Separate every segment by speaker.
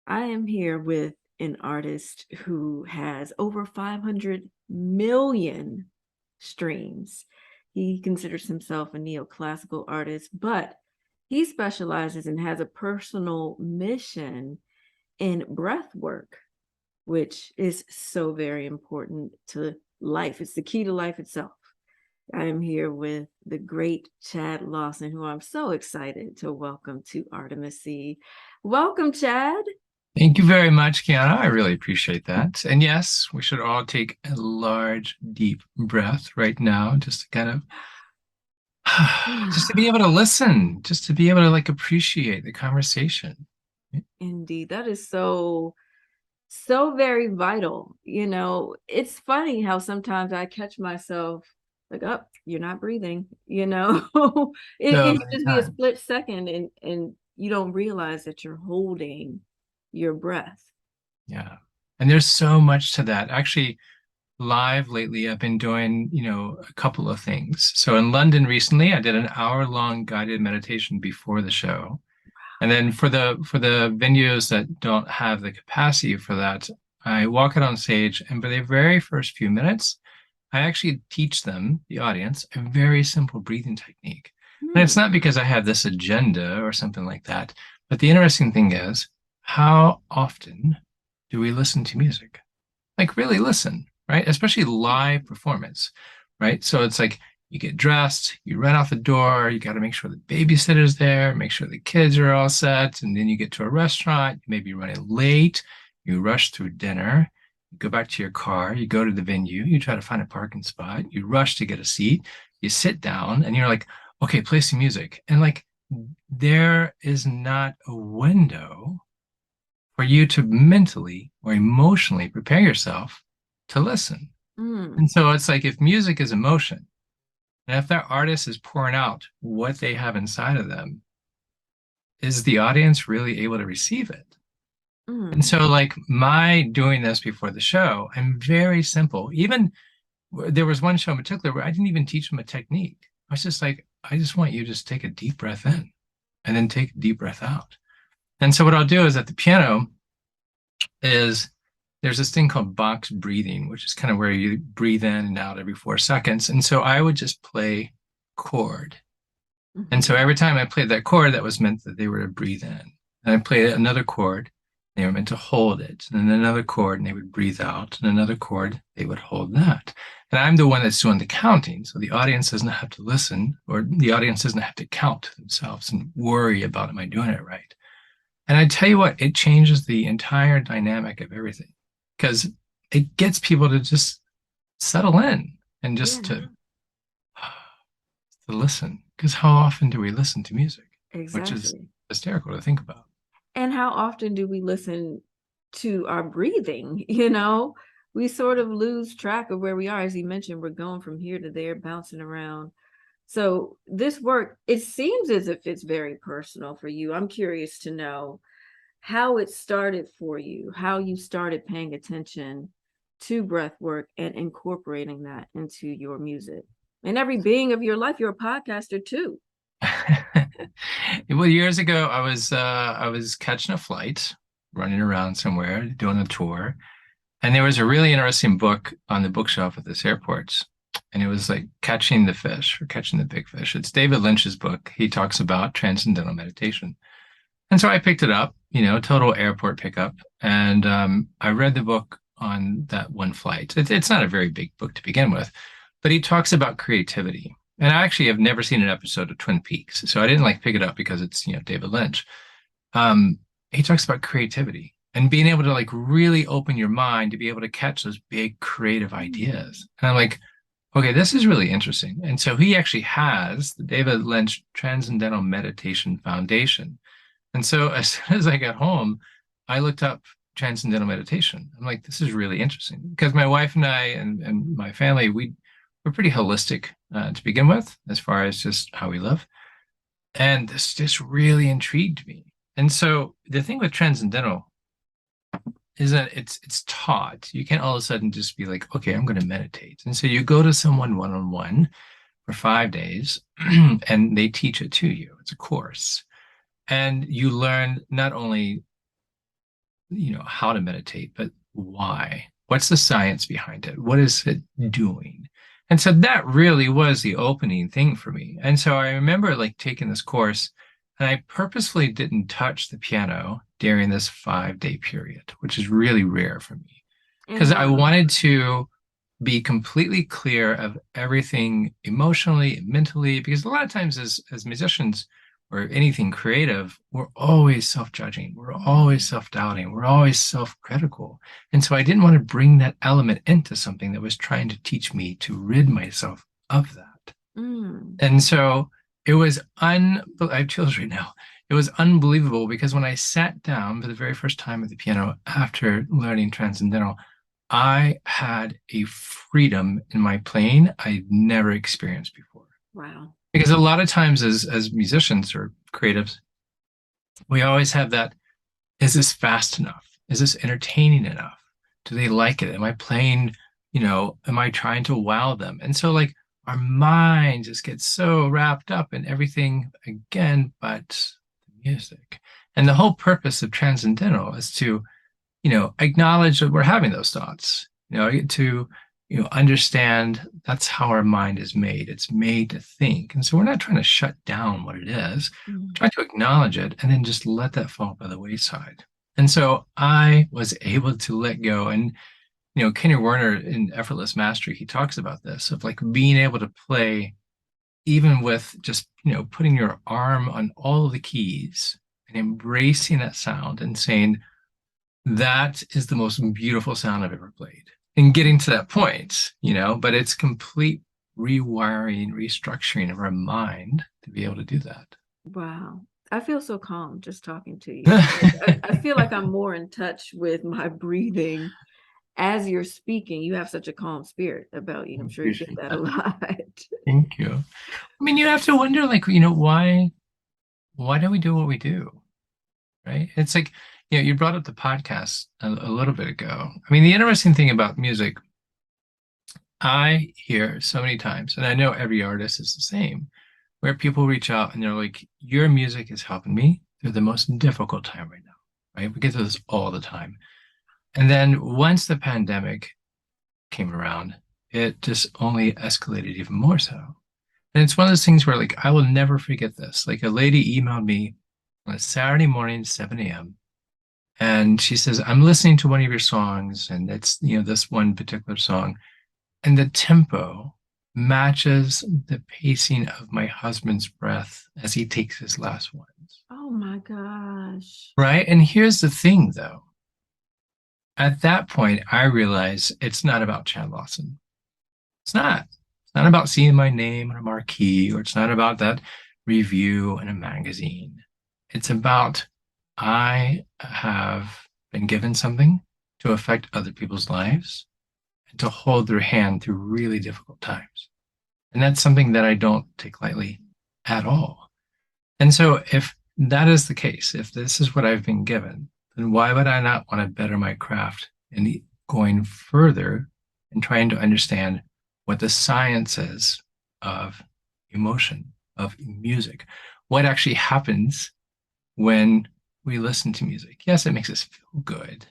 Speaker 1: I am here with an artist who has over 500 million streams. He considers himself a neoclassical artist, but he specializes and has a personal mission in breath work, which is so very important to life. It's the key to life itself. I am here with the great Chad Lawson, who I'm so excited to welcome to Artimate. Welcome, Chad.
Speaker 2: Thank you very much, Kiana. I really appreciate that. And yes, we should all take a large, deep breath right now, just to kind of, just to be able to listen, just to be able to appreciate the conversation.
Speaker 1: Indeed, that is so very vital. It's funny how sometimes I catch myself like, oh, you're not breathing, it
Speaker 2: So
Speaker 1: can
Speaker 2: many
Speaker 1: just be a
Speaker 2: times.
Speaker 1: split second and you don't realize that you're holding your breath.
Speaker 2: Yeah. And there's so much to that. Actually, live lately, I've been doing, a couple of things. So in London recently, I did an hour-long guided meditation before the show. And then for the venues that don't have the capacity for that, I walk it on stage, and for the very first few minutes, I actually teach them, the audience, a very simple breathing technique. And it's
Speaker 1: Hmm.
Speaker 2: not because I have this agenda or something like that, but the interesting thing is, how often do we listen to music? Like really listen, right? Especially live performance, right? So it's like you get dressed, you run out the door, you got to make sure the babysitter's there, make sure the kids are all set, and then you get to a restaurant, you may be running late, you rush through dinner, you go back to your car, you go to the venue, you try to find a parking spot, you rush to get a seat, you sit down, and you're like, okay, play some music. And there is not a window for you to mentally or emotionally prepare yourself to listen.
Speaker 1: Mm.
Speaker 2: And so it's like if music is emotion, and if that artist is pouring out what they have inside of them, is the audience really able to receive it? And
Speaker 1: Mm.
Speaker 2: so, like my doing this before the show, I'm very simple. Even there was one show in particular where I didn't even teach them a technique. I was just like, I just want you to just take a deep breath in and then take a deep breath out. And so what I'll do is at the piano is there's this thing called box breathing, which is kind of where you breathe in and out every 4 seconds. And so I would just play chord. And so
Speaker 1: Mhm.
Speaker 2: every time I played that chord, that was meant that they were to breathe in. And I played another chord, they were meant to hold it. And then another chord, and they would breathe out. And another chord, they would hold that. And I'm the one that's doing the counting. So the audience doesn't have to listen, or the audience doesn't have to count themselves and worry about, am I doing it right? And I tell you what, it changes the entire dynamic of everything because it gets people to just settle in and just
Speaker 1: Yeah,
Speaker 2: to listen. Because how often do we listen to music? Which is
Speaker 1: exactly.
Speaker 2: hysterical to think about.
Speaker 1: And how often do we listen to our breathing? We sort of lose track of where we are. As you mentioned, we're going from here to there, bouncing around. So this work, it seems as if it's very personal for you. I'm curious to know how it started for you, how you started paying attention to breath work and incorporating that into your music and every being of your life. You're a podcaster too.
Speaker 2: Well, years ago, I was catching a flight, running around somewhere, doing a tour, and there was a really interesting book on the bookshelf at this airport, and it was like Catching the Fish or Catching the Big Fish. It's David Lynch's book. He talks about transcendental meditation. And so I picked it up, total airport pickup. And I read the book on that one flight. It's not a very big book to begin with, but he talks about creativity. And I actually have never seen an episode of Twin Peaks. So I didn't pick it up because it's, David Lynch. He talks about creativity and being able to really open your mind to be able to catch those big creative
Speaker 1: Mm.
Speaker 2: ideas. And I'm like, okay, this is really interesting. And so he actually has the David Lynch Transcendental Meditation Foundation. And so as soon as I got home, I looked up transcendental meditation. I'm like, this is really interesting because my wife and I and my family, we're pretty holistic to begin with, as far as just how we live. And this just really intrigued me. And so the thing with transcendental is that it's taught. You can't all of a sudden just be like, okay, I'm going to meditate. And so you go to someone one-on-one for 5 days and they teach it to you. It's a course. And you learn not only how to meditate, but why? What's the science behind it? What is it doing? And so that really was the opening thing for me. And so I remember like taking this course, and I purposefully didn't touch the piano during this 5-day period, which is really rare for me
Speaker 1: And
Speaker 2: because I
Speaker 1: why?
Speaker 2: wanted to be completely clear of everything emotionally and mentally, because a lot of times as musicians or anything creative, we're always self-judging, we're always self-doubting, we're always self-critical. And so I didn't want to bring that element into something that was trying to teach me to rid myself of that.
Speaker 1: Mm.
Speaker 2: And so it was I have chills right now. It was unbelievable because when I sat down for the very first time at the piano after learning transcendental, I had a freedom in my playing I'd never experienced before.
Speaker 1: Wow.
Speaker 2: Because a lot of times as musicians or creatives, we always have that, is this fast enough? Is this entertaining enough? Do they like it? Am I playing, am I trying to wow them? And so like our mind just gets so wrapped up in everything again, but the music. And the whole purpose of transcendental is to acknowledge that we're having those thoughts, to, understand that's how our mind is made. It's made to think. And so we're not trying to shut down what it is. We're
Speaker 1: Mm.
Speaker 2: trying to acknowledge it and then just let that fall by the wayside. And so I was able to let go. And, Kenny Werner in Effortless Mastery, he talks about this of like being able to play even with just, putting your arm on all of the keys and embracing that sound and saying, that is the most beautiful sound I've ever played. And getting to that point, but it's complete rewiring, restructuring of our mind to be able to do that.
Speaker 1: Wow. I feel so calm just talking to you. I feel like I'm more in touch with my breathing as you're speaking. You have such a calm spirit about you.
Speaker 2: I
Speaker 1: I'm sure you get
Speaker 2: appreciate
Speaker 1: that a
Speaker 2: that.
Speaker 1: lot.
Speaker 2: Thank you. I mean, you have to wonder, like, why do we do what we do? Right? It's like, you brought up the podcast a little bit ago. I mean, the interesting thing about music, I hear so many times, and I know every artist is the same, where people reach out and they're like, your music is helping me through the most difficult time right now, right? We get through this all the time. And then once the pandemic came around, it just only escalated even more so. And it's one of those things where, like, I will never forget this. Like, a lady emailed me on a Saturday morning, 7 a.m., and she says, I'm listening to one of your songs, and it's, this one particular song, and the tempo matches the pacing of my husband's breath as he takes his last ones.
Speaker 1: Oh my gosh.
Speaker 2: Right? And here's the thing, though. At that point, I realize it's not about Chad Lawson. It's not. It's not about seeing my name on a marquee, or it's not about that review in a magazine. It's about I have been given something to affect other people's lives and to hold their hand through really difficult times. And that's something that I don't take lightly at all. And so if that is the case, if this is what I've been given, then why would I not want to better my craft and going further and trying to understand what the science is of emotion, of music, what actually happens when we listen to music? Yes, it makes us feel good.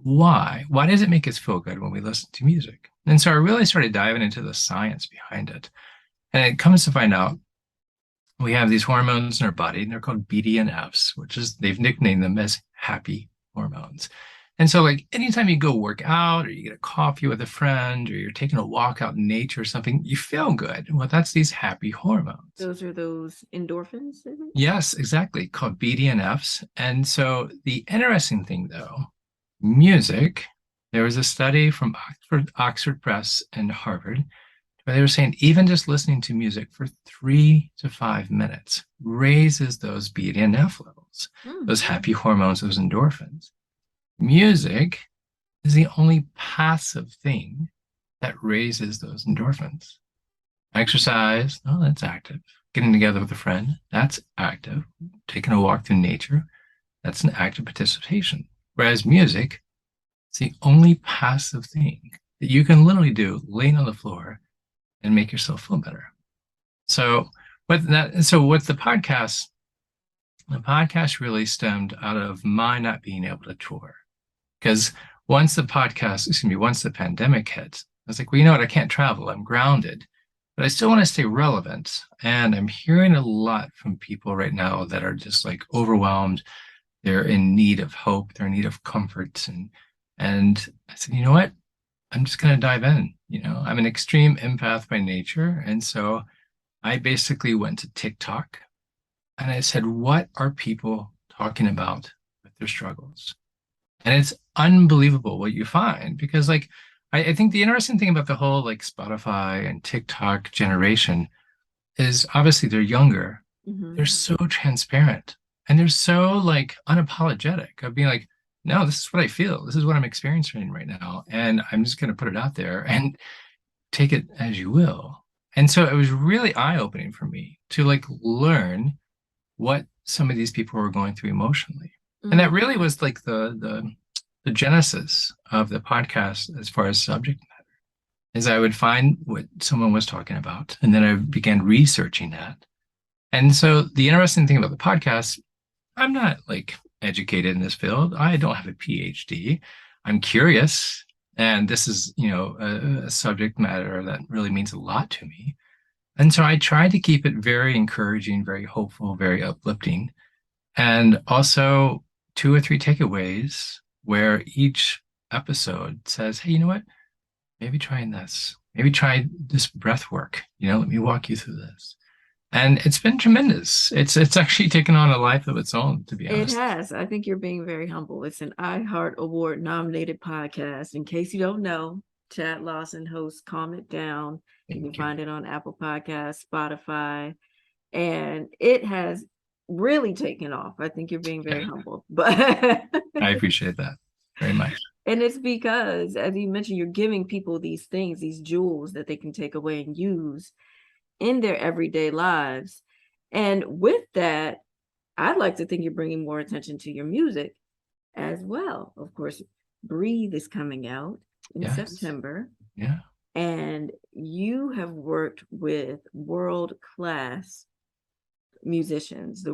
Speaker 2: Why? Why does it make us feel good when we listen to music? And so I really started diving into the science behind it. And it comes to find out we have these hormones in our body, and they're called BDNFs, which is, they've nicknamed them as happy hormones. And so, like, anytime you go work out or you get a coffee with a friend or you're taking a walk out in nature or something, you feel good. Well, that's these happy hormones.
Speaker 1: Those are those endorphins, is it?
Speaker 2: Yes, exactly, called BDNFs. And so the interesting thing, though, music, there was a study from Oxford Press and Harvard where they were saying even just listening to music for 3 to 5 minutes raises those BDNF levels, those
Speaker 1: Mm.
Speaker 2: happy hormones, those endorphins. Music is the only passive thing that raises those endorphins. Exercise, oh, that's active. Getting together with a friend, that's active. Taking a walk through nature, that's an active participation. Whereas music, it's the only passive thing that you can literally do laying on the floor and make yourself feel better. So what the podcast really stemmed out of my not being able to tour. because once the pandemic hit, I was like, well, you know what? I can't travel. I'm grounded, but I still want to stay relevant. And I'm hearing a lot from people right now that are just like overwhelmed. They're in need of hope. They're in need of comfort. And I said, you know what? I'm just going to dive in. I'm an extreme empath by nature. And so I basically went to TikTok and I said, what are people talking about with their struggles? And it's unbelievable what you find because like I think the interesting thing about the whole like Spotify and TikTok generation is obviously they're younger. They're
Speaker 1: Mhm.
Speaker 2: so transparent and they're so like unapologetic of being like, no, this is what I feel. This is what I'm experiencing right now. And I'm just going to put it out there and take it as you will. And so it was really eye-opening for me to like learn what some of these people were going through emotionally. And that
Speaker 1: Mm.
Speaker 2: really was like the genesis of the podcast as far as subject matter is I would find what someone was talking about and then I began researching that. And so the interesting thing about the podcast, I'm not like educated in this field. I don't have a PhD. I'm curious. And this is, a subject matter that really means a lot to me. And so I try to keep it very encouraging, very hopeful, very uplifting, and also two or three takeaways where each episode says, hey, you know what? Maybe trying this. Maybe try this breath work. Let me walk you through this. And it's been tremendous. It's actually taken on a life of its own, to be
Speaker 1: It
Speaker 2: honest.
Speaker 1: has. I think you're being very humble. It's an iHeart Award nominated podcast. In case you don't know, Chad Lawson hosts Calm It Down. You can
Speaker 2: Thank you.
Speaker 1: find it on Apple Podcasts, Spotify, and it has really taken off. I think you're being very
Speaker 2: Yeah,
Speaker 1: humble, but
Speaker 2: I appreciate that very much.
Speaker 1: and it's because, as you mentioned, you're giving people these things, these jewels that they can take away and use in their everyday lives. And with that, I'd like to think you're bringing more attention to your music as well. Of course, Breathe is coming out in
Speaker 2: Yes.
Speaker 1: September,
Speaker 2: Yeah.
Speaker 1: and you have worked with world class musicians,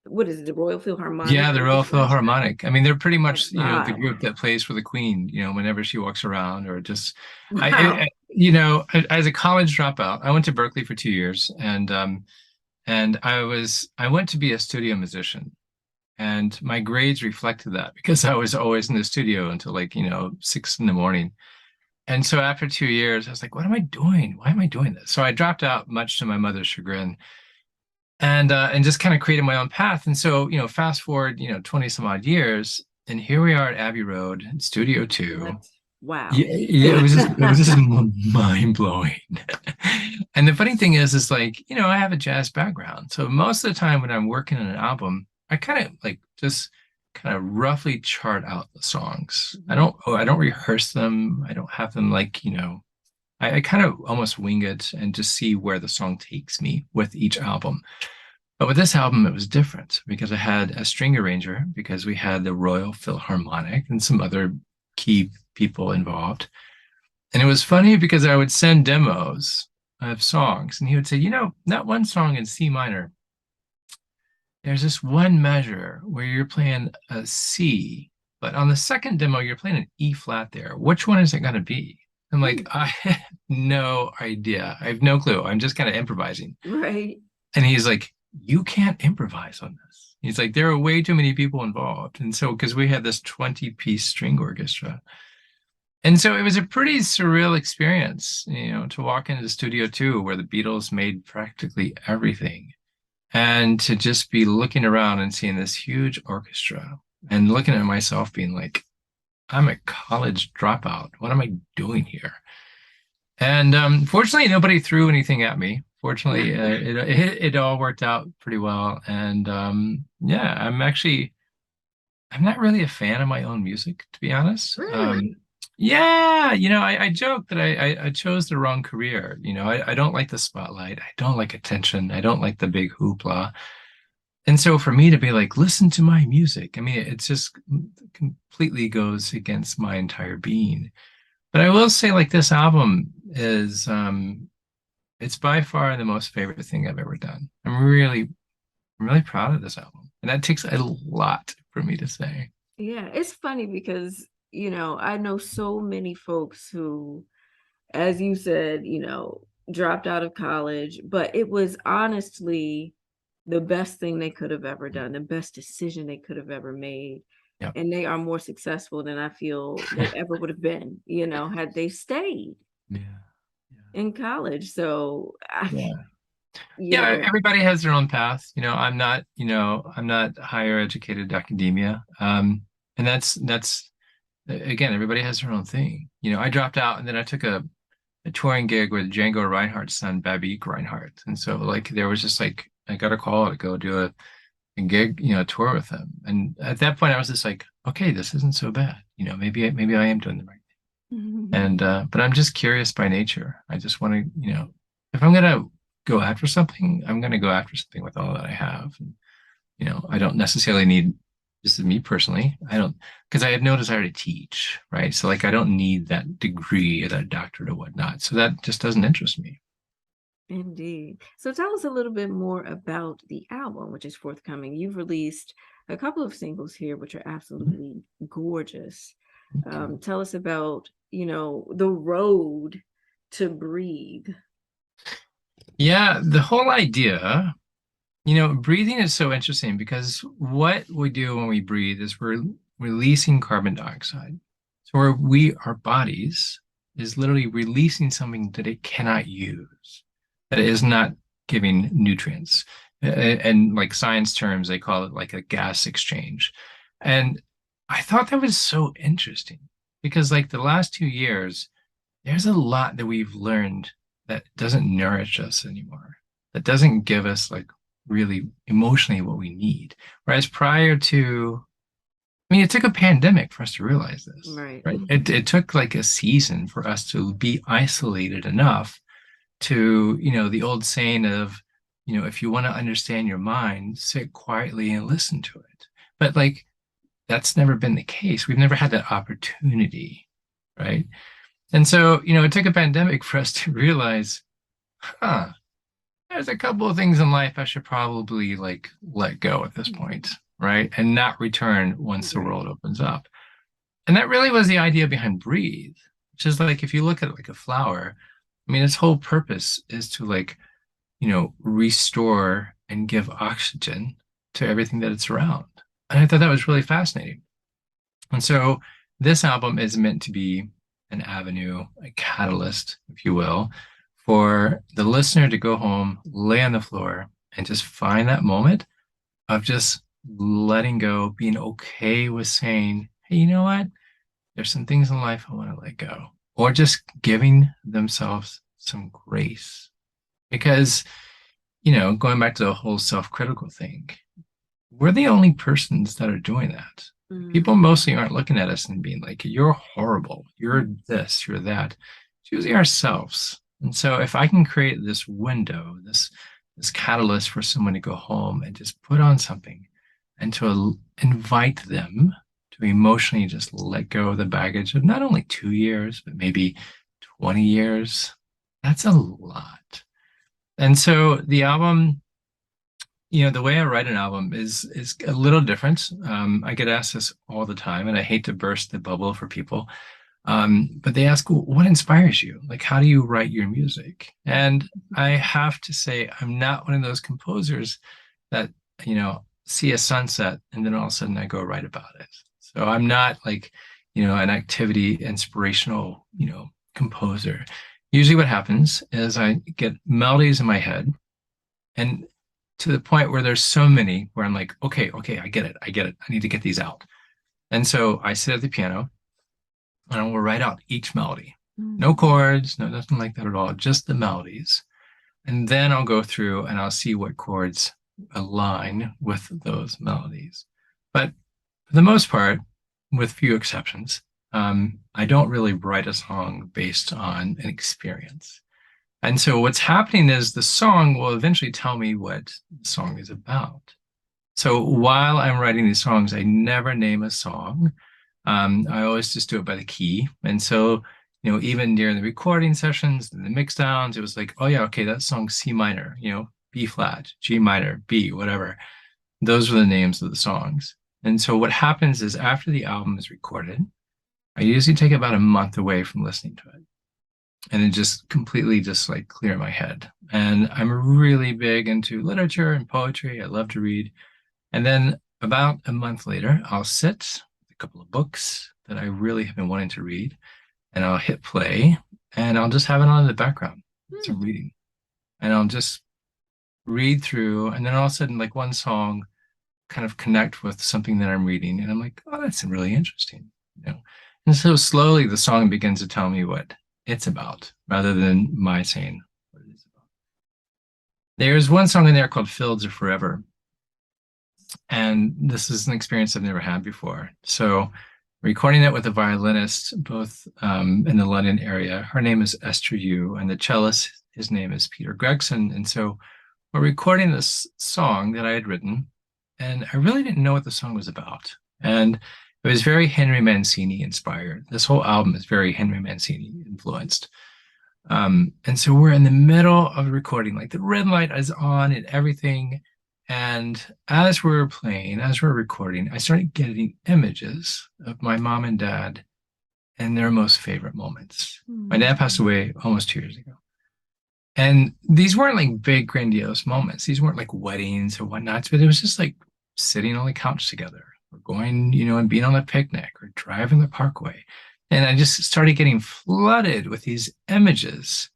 Speaker 1: what is it, the Royal Philharmonic
Speaker 2: Yeah, the Royal
Speaker 1: Orchestra?
Speaker 2: Philharmonic. I mean, they're pretty
Speaker 1: My
Speaker 2: much, the
Speaker 1: God.
Speaker 2: group that plays for the Queen, whenever she walks around or just,
Speaker 1: Wow.
Speaker 2: as a college dropout, I went to Berkeley for 2 years and I went to be a studio musician and my grades reflected that because I was always in the studio until like, 6 in the morning. And so after 2 years, I was like, what am I doing? Why am I doing this? So I dropped out much to my mother's chagrin and just kind of created my own path. And so, fast forward, 20 some odd years, and here we are at Abbey Road, Studio Two.
Speaker 1: What? Wow.
Speaker 2: Yeah, yeah, it was just mind blowing. And the funny thing is like, I have a jazz background. So most of the time when I'm working on an album, I kind of like just kind of roughly chart out the songs. I don't rehearse them. I don't have them like, I kind of almost wing it and just see where the song takes me with each album. But with this album, it was different because I had a string arranger, because we had the Royal Philharmonic and some other key people involved. And it was funny because I would send demos of songs and he would say, that one song in C minor, there's this one measure where you're playing a C, but on the second demo, you're playing an E flat there. Which one is it going to be? I'm like, I have no idea. I have no clue. I'm just kind of improvising.
Speaker 1: Right.
Speaker 2: And he's like, you can't improvise on this. He's like, there are way too many people involved. And so, because we had this 20-piece string orchestra. And so it was a pretty surreal experience, to walk into the studio too, where the Beatles made practically everything. And to just be looking around and seeing this huge orchestra and looking at myself being like, I'm a college dropout. What am I doing here? And fortunately, nobody threw anything at me. Fortunately, it all worked out pretty well. And yeah, I'm not really a fan of my own music, to be honest.
Speaker 1: Really?
Speaker 2: Yeah, I joke that I chose the wrong career. I don't like the spotlight. I don't like attention. I don't like the big hoopla. And so for me to be like, listen to my music, I mean, it's just completely goes against my entire being. But I will say, like, this album is it's by far the most favorite thing I've ever done. I'm really proud of this album. And that takes a lot for me to say.
Speaker 1: Yeah, it's funny because, I know so many folks who, as you said, dropped out of college, but it was honestly the best thing they could have ever done, the best decision they could have ever made.
Speaker 2: Yeah.
Speaker 1: And they are more successful than I feel they ever would have been, had they stayed
Speaker 2: Yeah.
Speaker 1: in college. So,
Speaker 2: Yeah.
Speaker 1: you
Speaker 2: Yeah,
Speaker 1: know,
Speaker 2: everybody has their own path. I'm not higher educated academia. And that's again, everybody has their own thing. I dropped out and then I took a touring gig with Django Reinhardt's son, Babik Reinhardt. And so like there was just like I got a call to go do a gig, a tour with him. And at that point I was just like, okay, this isn't so bad. Maybe I am doing the right thing. And but I'm just curious by nature. I just want to, if I'm gonna go after something, I'm gonna go after something with all that I have. And, I don't necessarily need, this is me personally, I don't, because I have no desire to teach, right? So like I don't need that degree or that doctorate or whatnot. So that just doesn't interest me.
Speaker 1: Indeed. So tell us a little bit more about the album, which is forthcoming. You've released a couple of singles here, which are absolutely gorgeous.
Speaker 2: Okay.
Speaker 1: Tell us about, the road to breathe.
Speaker 2: Yeah, the whole idea, breathing is so interesting because what we do when we breathe is we're releasing carbon dioxide. So our bodies is literally releasing something that it cannot use, that it is not giving nutrients. And like science terms, they call it like a gas exchange. And I thought that was so interesting because like the last 2 years, there's a lot that we've learned that doesn't nourish us anymore, that doesn't give us like really emotionally what we need. Whereas prior to, I mean, it took a pandemic for us to realize this,
Speaker 1: Right.
Speaker 2: right? It took like a season for us to be isolated enough to, the old saying of, if you want to understand your mind, sit quietly and listen to it. But like, that's never been the case. We've never had that opportunity, right? And so, it took a pandemic for us to realize, huh, there's a couple of things in life I should probably like let go at this point, right? And not return once the
Speaker 1: Right.
Speaker 2: world opens up. And that really was the idea behind Breathe, which is like if you look at like a flower, I mean, its whole purpose is to like, restore and give oxygen to everything that it's around. And I thought that was really fascinating. And so this album is meant to be an avenue, a catalyst, if you will, for the listener to go home, lay on the floor, and just find that moment of just letting go, being okay with saying, hey, you know what? There's some things in life I want to let go, or just giving themselves some grace. Because, going back to the whole self-critical thing, we're the only persons that are doing that. People
Speaker 1: Mm.
Speaker 2: mostly aren't looking at us and being like, you're horrible, you're this, you're that. It's usually ourselves. And so if I can create this window, this catalyst for someone to go home and just put on something and to invite them to emotionally just let go of the baggage of not only 2 years, but maybe 20 years, that's a lot. And so the album, the way I write an album is a little different. I get asked this all the time, and I hate to burst the bubble for people. But they ask, "Well, what inspires you? Like, how do you write your music?" And I have to say, I'm not one of those composers that, see a sunset and then all of a sudden I go write about it. So I'm not like, an activity inspirational, composer. Usually what happens is I get melodies in my head and to the point where there's so many where I'm like, okay, I get it. I get it. I need to get these out. And so I sit at the piano and I will write out each melody. No
Speaker 1: Mm.
Speaker 2: chords, no nothing like that at all, just the melodies. And then I'll go through and I'll see what chords align with those melodies. But for the most part, with few exceptions, I don't really write a song based on an experience. And so what's happening is the song will eventually tell me what the song is about. So while I'm writing these songs, I never name a song. I always just do it by the key. And so, even during the recording sessions and the mix downs, it was like, oh yeah, okay, that song's C minor, B flat, G minor, B, whatever. Those were the names of the songs. And so what happens is after the album is recorded, I usually take about a month away from listening to it. And it just completely just like clear my head. And I'm really big into literature and poetry. I love to read. And then about a month later, I'll sit with a couple of books that I really have been wanting to read, and I'll hit play and I'll just have it on in the background. So
Speaker 1: Hmm.
Speaker 2: I'm reading. And I'll just read through, and then all of a sudden, like one song kind of connect with something that I'm reading, and I'm like, oh, that's really interesting, you know. And so slowly the song begins to tell me what it's about, rather than my saying what it is about. There's one song in there called Fields of Forever, and this is an experience I've never had before. So recording it with a violinist, both in the London area. Her name is Esther Yu, and the cellist, his name is Peter Gregson. And so we're recording this song that I had written, and I really didn't know what the song was about. And it was very Henry Mancini inspired. This whole album is very Henry Mancini influenced. And so we're in the middle of recording, like the red light is on and everything. And as we're playing, as we're recording, I started getting images of my mom and dad and their most favorite moments. My dad passed away almost 2 years ago. And these weren't like big, grandiose moments. These weren't like weddings or whatnot, but it was just like sitting on the couch together or going, and being on a picnic or driving the parkway. And I just started getting flooded with these images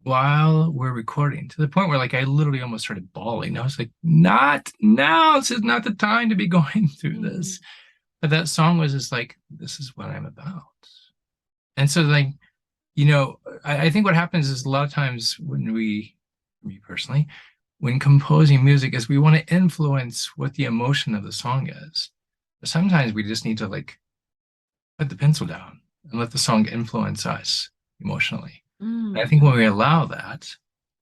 Speaker 2: while we're recording, to the point where like I literally almost started bawling. I was like, not now. This is not the time to be going through this. But that song was just like, this is what I'm about. And so like, I think what happens is a lot of times when me personally, when composing music is we want to influence what the emotion of the song is. But sometimes we just need to like put the pencil down and let the song influence us emotionally. And I think when we allow that,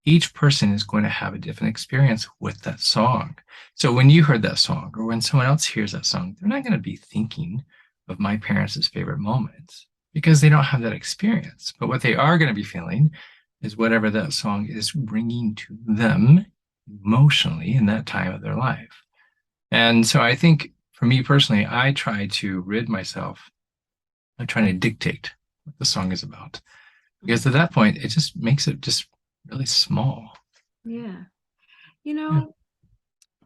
Speaker 2: each person is going to have a different experience with that song. So when you heard that song or when someone else hears that song, they're not going to be thinking of my parents' favorite moments because they don't have that experience. But what they are going to be feeling is whatever that song is bringing to them emotionally in that time of their life. And so I think for me personally, I try to rid myself of trying to dictate what the song is about. Because at that point, it just makes it just really small.
Speaker 1: Yeah.
Speaker 2: Yeah.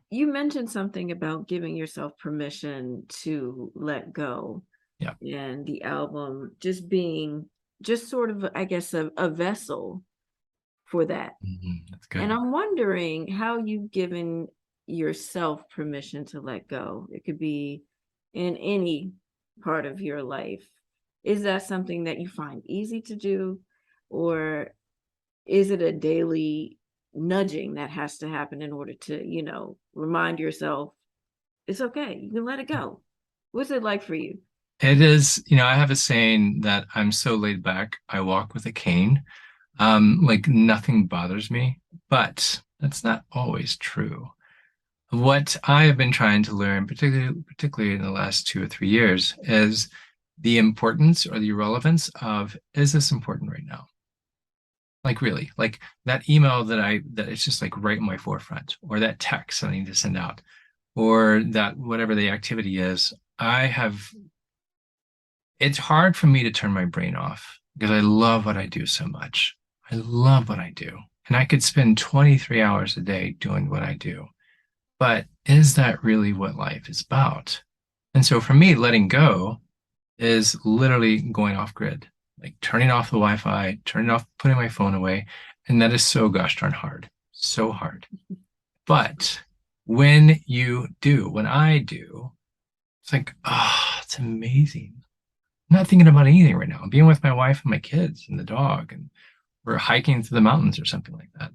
Speaker 1: You mentioned something about giving yourself permission to let go,
Speaker 2: Yeah.
Speaker 1: and the album just being just sort of, I guess, a vessel for that.
Speaker 2: That's
Speaker 1: And
Speaker 2: good.
Speaker 1: I'm wondering how you've given yourself permission to let go. It could be in any part of your life. Is that something that you find easy to do? Or is it a daily nudging that has to happen in order to, remind yourself it's okay, you can let it go? What's it like for you?
Speaker 2: It is, I have a saying that I'm so laid back, I walk with a cane. Like nothing bothers me, but that's not always true. What I have been trying to learn, particularly in the last 2 or 3 years, is the importance or the relevance of, is this important right now? Like really, like that email that it's just like right in my forefront, or that text I need to send out, or that whatever the activity is, it's hard for me to turn my brain off because I love what I do so much. I love what I do. And I could spend 23 hours a day doing what I do. But is that really what life is about? And so for me, letting go is literally going off grid, like turning off the Wi-Fi, turning off, putting my phone away. And that is so gosh darn hard, so hard. But when you do, when I do, it's like, oh, it's amazing. I'm not thinking about anything right now. I'm being with my wife and my kids and the dog, and we're hiking through the mountains or something like that.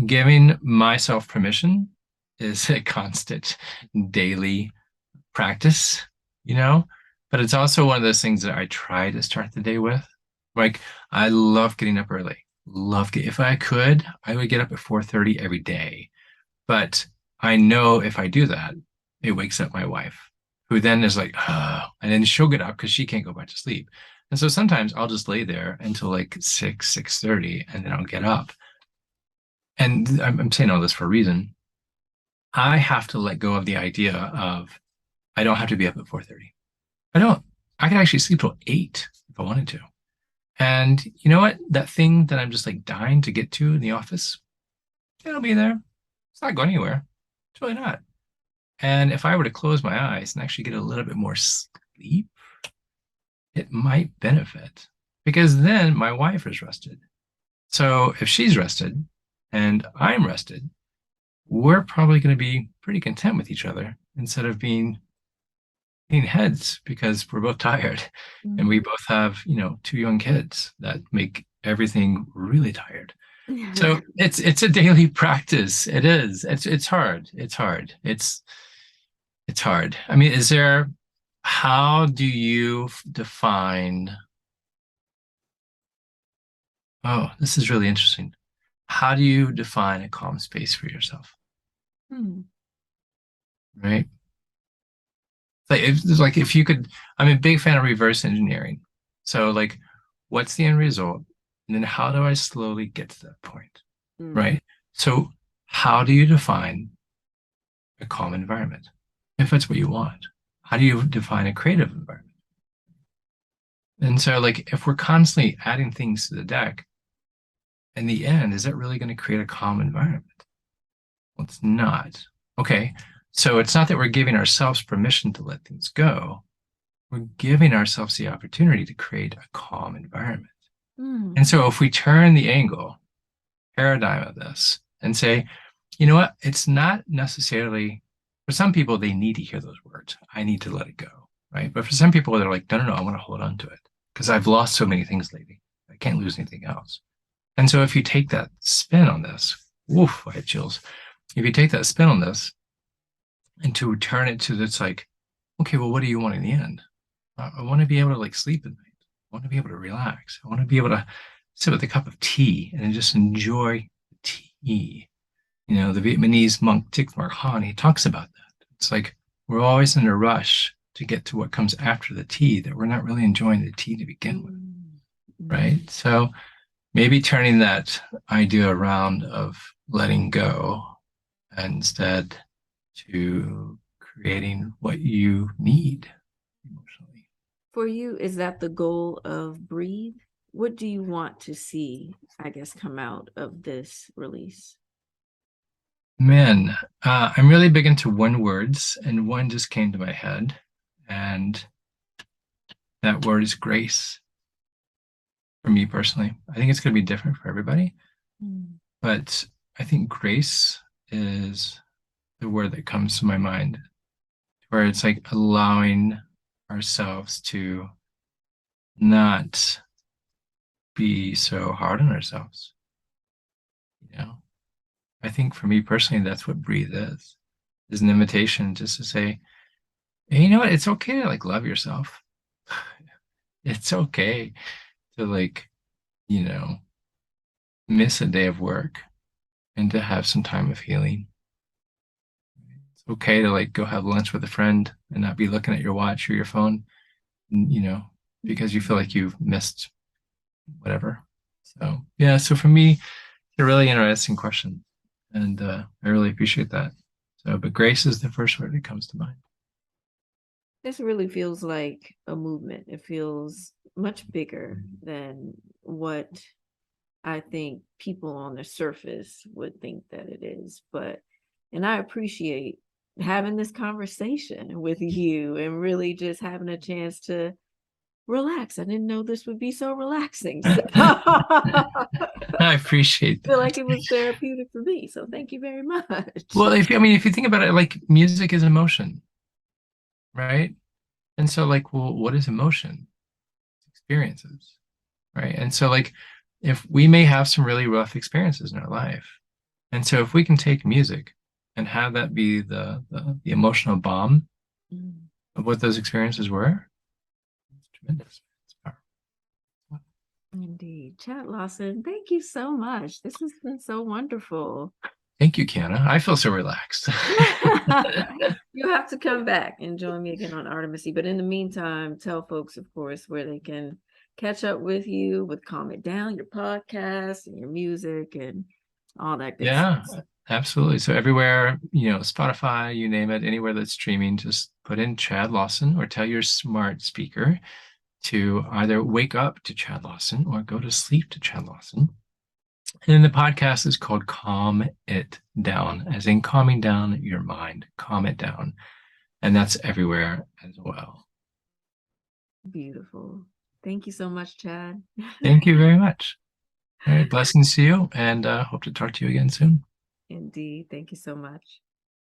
Speaker 2: Giving myself permission is a constant daily practice, you know, but it's also one of those things that I try to start the day with. Like I love getting up early. If I could, I would get up at 4:30 every day. But I know if I do that, it wakes up my wife, who then is like, and then she'll get up because she can't go back to sleep. And so sometimes I'll just lay there until like 6:30, and then I'll get up. And I'm saying all this for a reason. I have to let go of the idea of I don't have to be up at 4:30. I don't. I can actually sleep till 8 if I wanted to. And you know what? That thing that I'm just like dying to get to in the office, it'll be there. It's not going anywhere. It's really not. And if I were to close my eyes and actually get a little bit more sleep, it might benefit because then my wife is rested. So if she's rested and I'm rested, we're probably going to be pretty content with each other instead of being heads because we're both tired and we both have, 2 young kids that make everything really tired. So it's a daily practice. It is. It's hard. It's hard. It's hard. I mean, how do you define, oh, this is really interesting. How do you define a calm space for yourself?
Speaker 1: Hmm.
Speaker 2: Right? Like if you could, I'm a big fan of reverse engineering. So like, what's the end result? And then how do I slowly get to that point?
Speaker 1: Mm.
Speaker 2: Right? So how do you define a calm environment? If that's what you want, how do you define a creative environment? And so like if we're constantly adding things to the deck, in the end, is that really going to create a calm environment? Well, it's not. Okay. So it's not that we're giving ourselves permission to let things go. We're giving ourselves the opportunity to create a calm environment.
Speaker 1: Mm.
Speaker 2: And so if we turn the paradigm of this and say, you know what, it's not necessarily, for some people, they need to hear those words. I need to let it go. Right. But for some people, they're like, no, no, no, I want to hold on to it because I've lost so many things lately. I can't lose anything else. And so if you take that spin on this, woof, I had chills. If you take that spin on this and to turn it to this like, okay, well, what do you want in the end? I want to be able to like sleep at night. I want to be able to relax. I want to be able to sit with a cup of tea and just enjoy the tea. The Vietnamese monk Thich Nhat Hanh, he talks about that. It's like we're always in a rush to get to what comes after the tea that we're not really enjoying the tea to begin with, right? So maybe turning that idea around of letting go instead to creating what you need emotionally.
Speaker 1: For you, is that the goal of Breathe? What do you want to see, I guess, come out of this release?
Speaker 2: Man, I'm really big into one words, and one just came to my head, and that word is grace for me personally. I think it's going to be different for everybody, but I think grace is the word that comes to my mind, where it's like allowing ourselves to not be so hard on ourselves. I think for me personally, that's what breathe is an invitation just to say, hey, you know what? It's okay to like love yourself. It's okay to like, you know, miss a day of work and to have some time of healing. It's okay to like go have lunch with a friend and not be looking at your watch or your phone, because you feel like you've missed whatever. So yeah, so for me, it's a really interesting question. And I really appreciate that. So, but grace is the first word that comes to mind.
Speaker 1: This really feels like a movement. It feels much bigger than what I think people on the surface would think that it is. And I appreciate having this conversation with you and really just having a chance to relax. I didn't know this would be so relaxing. So
Speaker 2: I appreciate
Speaker 1: feel like
Speaker 2: that.
Speaker 1: it was therapeutic for me. So thank you very much.
Speaker 2: Well, if you think about it, like music is emotion, right? And so like, well, what is emotion? Experiences, right? And so like, if we may have some really rough experiences in our life, and so if we can take music and have that be the emotional balm of what those experiences were, it's tremendous. It's powerful.
Speaker 1: Indeed. Chad Lawson, thank you so much. This has been so wonderful.
Speaker 2: Thank you, Kiana. I feel so relaxed.
Speaker 1: You have to come back and join me again on Artimate. But in the meantime, tell folks, of course, where they can catch up with you with Calm It Down, your podcast and your music and all that good
Speaker 2: Yeah.
Speaker 1: stuff.
Speaker 2: Absolutely. So everywhere, Spotify, you name it, anywhere that's streaming, just put in Chad Lawson or tell your smart speaker to either wake up to Chad Lawson or go to sleep to Chad Lawson. And the podcast is called Calm It Down, as in calming down your mind, calm it down. And that's everywhere as well.
Speaker 1: Beautiful. Thank you so much, Chad.
Speaker 2: Thank you very much. All right, blessings to you, and hope to talk to you again soon.
Speaker 1: Indeed. Thank you so much.